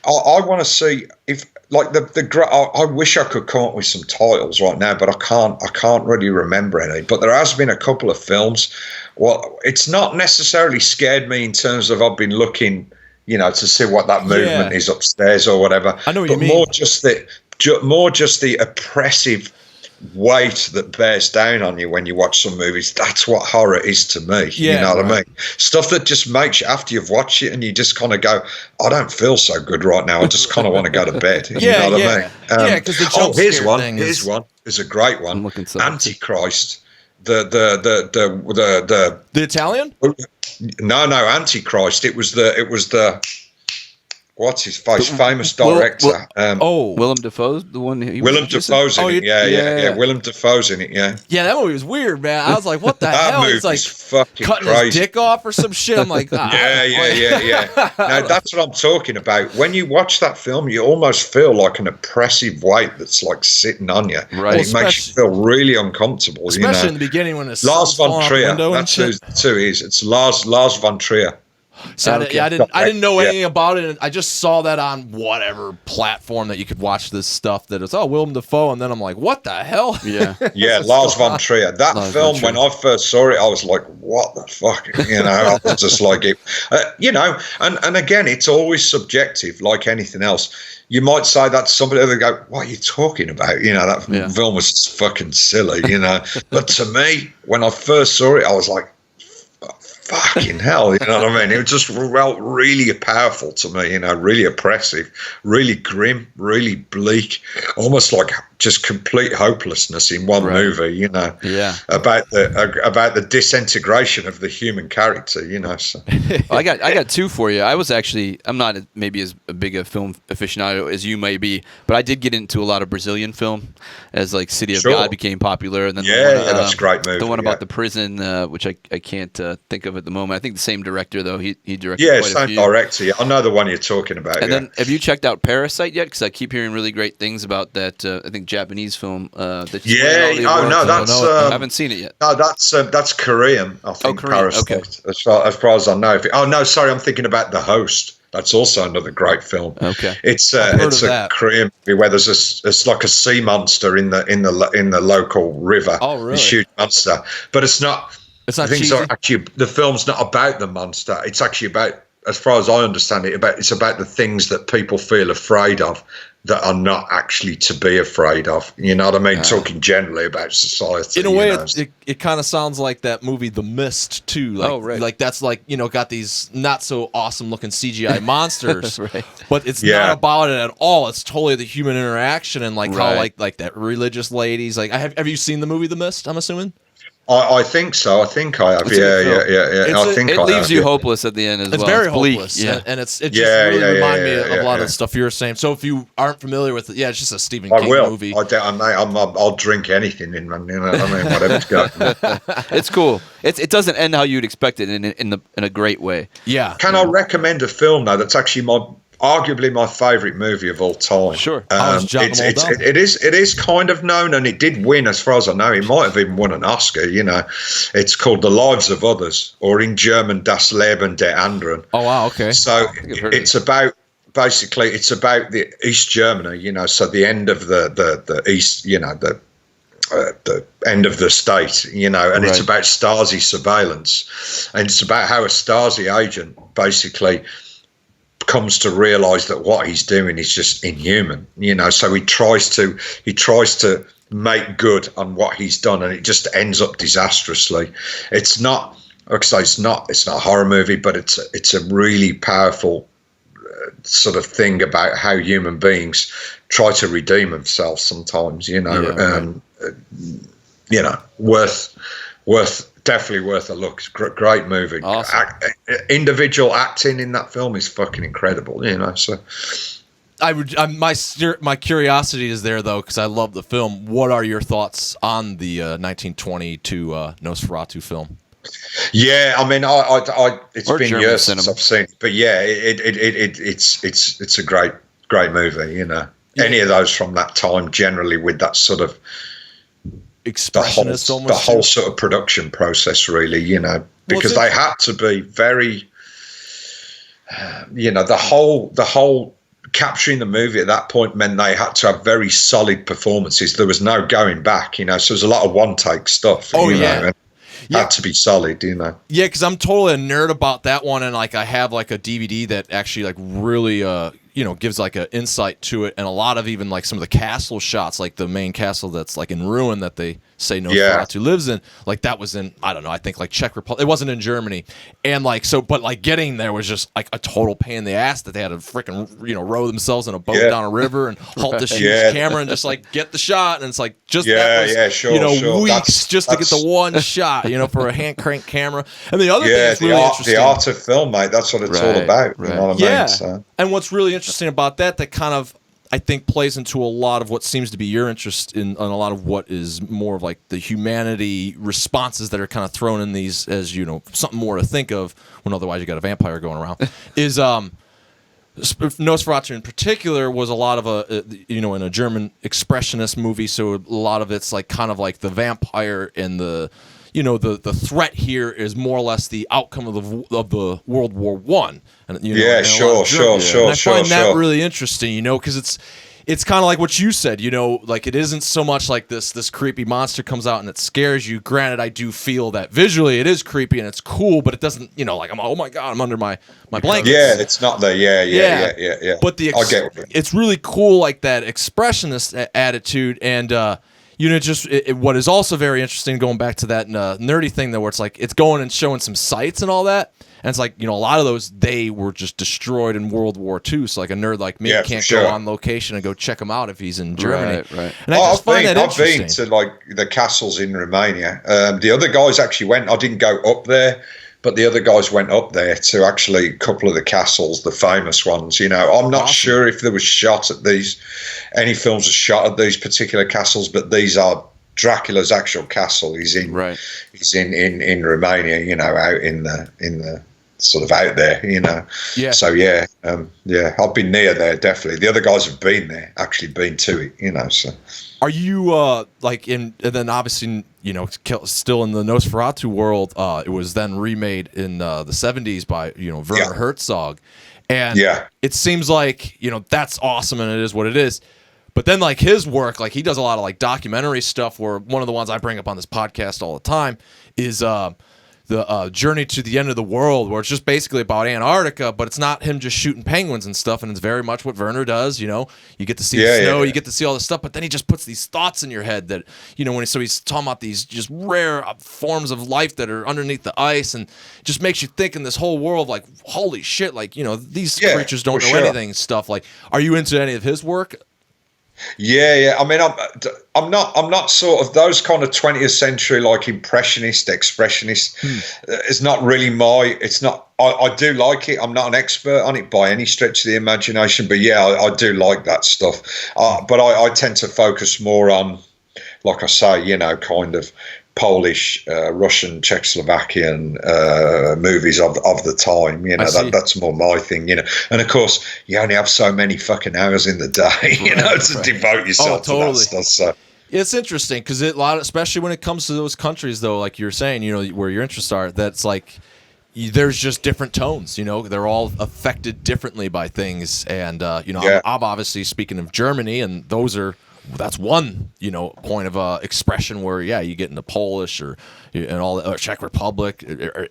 I want to see if like I wish I could come up with some titles right now, but I can't really remember any. But there has been a couple of films. Well, it's not necessarily scared me in terms of I've been looking, to see what that movement is upstairs or whatever. I know what you mean. More just the oppressive weight that bears down on you when you watch some movies. That's what horror is to me. You know what I mean? Stuff that just makes you, after you've watched it and you just kind of go, I don't feel so good right now. I just kind of want to go to bed. You know what I mean? Because the jump scare thing here's one. It's a great one. Antichrist. The Italian? No, Antichrist. It was the what's his face? Famous director. Willem Dafoe's the one. Willem Dafoe's in it. Yeah. Willem Dafoe's in it. Yeah. Yeah, that movie was weird, man. I was like, what the hell? It's like fucking cutting crazy. his dick off or some shit. I'm like, yeah. No, that's what I'm talking about. When you watch that film, you almost feel like an oppressive weight that's like sitting on you. Right. And it makes you feel really uncomfortable. Especially in the beginning when it's Lars von Trier. That's who he is. It's Lars von Trier. So I didn't know anything about it. And I just saw that on whatever platform that you could watch this stuff. That it's Willem Dafoe, and then I'm like, what the hell? Yeah, Lars von Trier. That film, when I first saw it, I was like, what the fuck? I was just like it. And again, it's always subjective, like anything else. You might say that to somebody and they go, what are you talking about? That film was just fucking silly. But to me, when I first saw it, I was like, fucking hell, you know what I mean? It just felt really powerful to me, really oppressive, really grim, really bleak, almost like just complete hopelessness in one movie, about the disintegration of the human character, So. I got two for you. I'm not maybe as big a film aficionado as you may be, but I did get into a lot of Brazilian film as like City of God became popular, and then that's a great movie. The one about the prison, which I can't think of at the moment. I think the same director though. He directed. Yeah, same director. Yeah, I know the one you're talking about. And then, have you checked out Parasite yet? Because I keep hearing really great things about that. I think Japanese film. I haven't seen it yet. No, that's Korean. I think Parasite. Okay. As far as I know. I'm thinking about The Host. That's also another great film. Okay, it's a Korean movie where there's it's like a sea monster in the local river. Oh, really? This huge monster, but it's not. It's not. Actually, the film's not about the monster. It's actually about, as far as I understand it, it's about the things that people feel afraid of that are not actually to be afraid of. You know what I mean? Talking generally about society. In a way, it kind of sounds like that movie The Mist too. Like, like that's like, got these not so awesome looking CGI monsters, but it's not about it at all. It's totally the human interaction and how like that religious ladies. Like, have you seen the movie The Mist? I'm assuming. I think so. I think I have. It leaves you hopeless at the end as well. It's very hopeless. And it just really reminded me of a lot of the stuff you were saying. So if you aren't familiar with it, it's just a Stephen King movie. I'll drink anything in, man. You know what I mean? Whatever's going. It's cool. It doesn't end how you'd expect it in a great way. Yeah. Can I recommend a film though that's actually arguably my favourite movie of all time? Sure. It is kind of known, and it did win, as far as I know. It might have even won an Oscar. It's called The Lives of Others, or in German, Das Leben der Anderen. Oh wow, okay. So it's about the East Germany. So the end of the East, the end of the state, and it's about Stasi surveillance, and it's about how a Stasi agent basically comes to realize that what he's doing is just inhuman, so he tries to make good on what he's done, and it just ends up disastrously. It's not, like I say, it's not a horror movie, but it's a really powerful sort of thing about how human beings try to redeem themselves sometimes, definitely worth a look. It's a great movie. Awesome. Individual acting in that film is fucking incredible, so my curiosity is there though, because I love the film. What are your thoughts on the 1922 Nosferatu film? Yeah, I mean, it's been German years cinema since I've seen it, but yeah, it's a great movie. Any of those from that time, generally with that sort of expressionist, the whole sort of production process, really, because they had to be very, the whole capturing the movie at that point meant they had to have very solid performances. There was no going back, so there's a lot of one-take stuff. Oh, you yeah. know, had to be solid, Yeah, because I'm totally a nerd about that one, and like I have like a DVD that actually like really gives like an insight to it, and a lot of even like some of the castle shots, like the main castle that's like in ruin that they say Nosferatu lives in, like that was in, I don't know, I think like Czech Republic. It wasn't in Germany, and like so, but like getting there was just like a total pain in the ass that they had to freaking row themselves in a boat down a river and halt this huge camera and just like get the shot, and it's like just weeks that's to get the one shot, for a hand crank camera. And the other thing is really interesting, the art of film, mate. That's what it's all about. Right. You know what I mean? So. And what's really interesting about that kind of, I think, plays into a lot of what seems to be your interest in a lot of what is more of like the humanity responses that are kind of thrown in these as, something more to think of when otherwise you got a vampire going around, is Nosferatu in particular was a lot of in a German expressionist movie. So a lot of it's like kind of like the vampire and the threat here is more or less the outcome of the World War I. And, sure. And I find that really interesting, because it's kind of like what you said, like it isn't so much like this creepy monster comes out and it scares you. Granted, I do feel that visually it is creepy and it's cool, but it doesn't, like oh my God, I'm under my blankets. Yeah, it's not there. Yeah. But it's really cool, like that expressionist attitude, and what is also very interesting, going back to that nerdy thing though, where it's like it's going and showing some sights and all that. And it's like, a lot of those, they were just destroyed in World War II. So like a nerd like me can't go on location and go check him out if he's in Germany. Right. And I just find that interesting. I've been to like the castles in Romania. The other guys actually went. I didn't go up there, but the other guys went up there to actually a couple of the castles, the famous ones. I'm not sure if there was any films are shot at these particular castles, but these are Dracula's actual castle. He's in Romania, out in the sort of out there, Yeah. So I've been near there, definitely. The other guys have been there, actually been to it, so. Are you like in, and then obviously, still in the Nosferatu world, it was then remade in the 70s by, Werner Herzog. And it seems like, that's awesome and it is what it is. But then like his work, like he does a lot of like documentary stuff, where one of the ones I bring up on this podcast all the time is the Journey to the End of the World, where it's just basically about Antarctica, but it's not him just shooting penguins and stuff, and it's very much what Werner does, you get to see the snow, you get to see all this stuff, but then he just puts these thoughts in your head that, so he's talking about these just rare forms of life that are underneath the ice, and just makes you think in this whole world, like, holy shit, like, these creatures don't know anything and stuff. Like, are you into any of his work? Yeah. I mean, I'm not sort of those kind of 20th century like impressionist, expressionist. It's not really it's not. I do like it. I'm not an expert on it by any stretch of the imagination, but I do like that stuff. But I tend to focus more on, like I say, kind of Polish, Russian, Czechoslovakian movies of the time. That's more my thing. And of course, you only have so many fucking hours in the day, to devote yourself to that stuff. So. It's interesting because especially when it comes to those countries, though, like you're saying, where your interests are, that's like there's just different tones. They're all affected differently by things, and I'm obviously speaking of Germany, and that's one, point of expression where, you get into Polish and all that, or Czech Republic,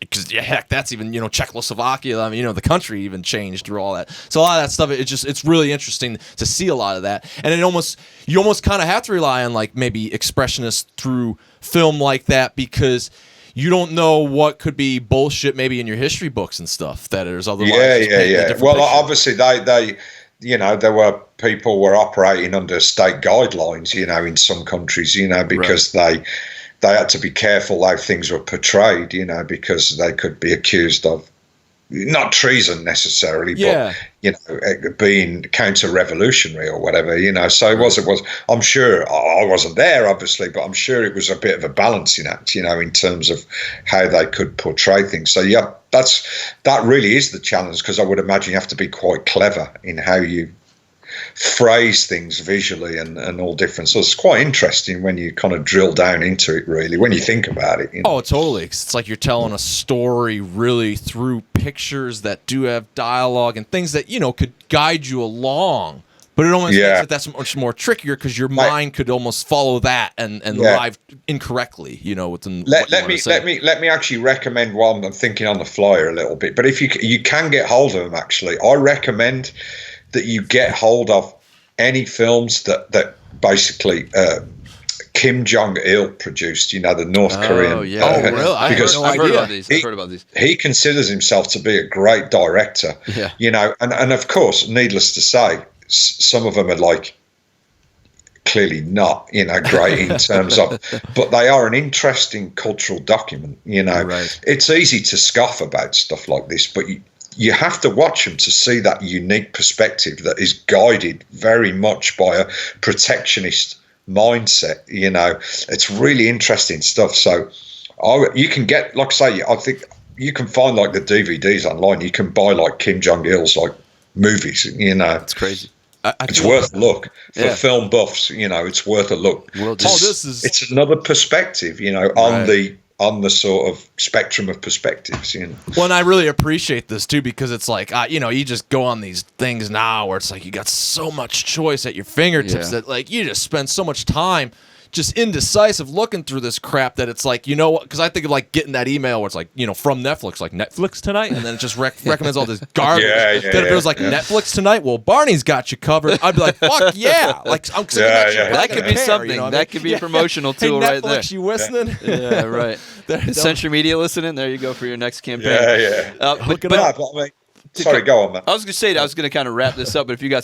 because heck, that's even, Czechoslovakia. I mean, the country even changed through all that. So a lot of that stuff, it's really interesting to see a lot of that. And you almost kind of have to rely on like maybe expressionists through film like that, because you don't know what could be bullshit maybe in your history books and stuff that is otherwise. Yeah. Well, obviously they there were people were operating under state guidelines, in some countries, because they had to be careful how things were portrayed, because they could be accused of not treason necessarily, but being counter-revolutionary or whatever, So it was. I'm sure I wasn't there, obviously, but I'm sure it was a bit of a balancing act, in terms of how they could portray things. So that really is the challenge, because I would imagine you have to be quite clever in how you phrase things visually and all different. So it's quite interesting when you kind of drill down into it, really, when you think about it. Oh, totally. It's like you're telling a story really through pictures that do have dialogue and things that, you know, could guide you along. But it almost makes it that much more trickier because your mind could almost follow that and live incorrectly, you know. Let me actually recommend one. I'm thinking on the flyer a little bit, but if you can get hold of them, actually, I recommend that you get hold of any films that basically Kim Jong-il produced, you know, the North Korean. Oh, yeah. Really? Because I've heard about these. He considers himself to be a great director, you know, and of course, needless to say, some of them are like clearly not, you know, great in terms of, but they are an interesting cultural document, you know. Right. It's easy to scoff about stuff like this, but you have to watch them to see that unique perspective that is guided very much by a protectionist mindset, you know. It's really interesting stuff. So you can get, like I say, I think you can find like the DVDs online. You can buy like Kim Jong-il's like movies, you know. It's crazy. It's worth a look for film buffs, you know. It's worth a look. It's another perspective, you know, on the sort of spectrum of perspectives, you know. Well, and I really appreciate this too, because it's like, you know, you just go on these things now where it's like you got so much choice at your fingertips that like you just spend so much time just indecisive looking through this crap that it's like, you know what? Because I think of like getting that email where it's like, you know, from Netflix, like Netflix tonight, and then it just recommends all this garbage. Then if it was like Netflix tonight, well, Barney's got you covered. I'd be like, fuck yeah! Like I'm that could be something. You know that could be a promotional tool hey, right there. Netflix, you listening? Yeah, right. Century Media listening. There you go for your next campaign. Yeah. Look it up. Sorry, go on, man. I was going to say, I was going to kind of wrap this up, but if you got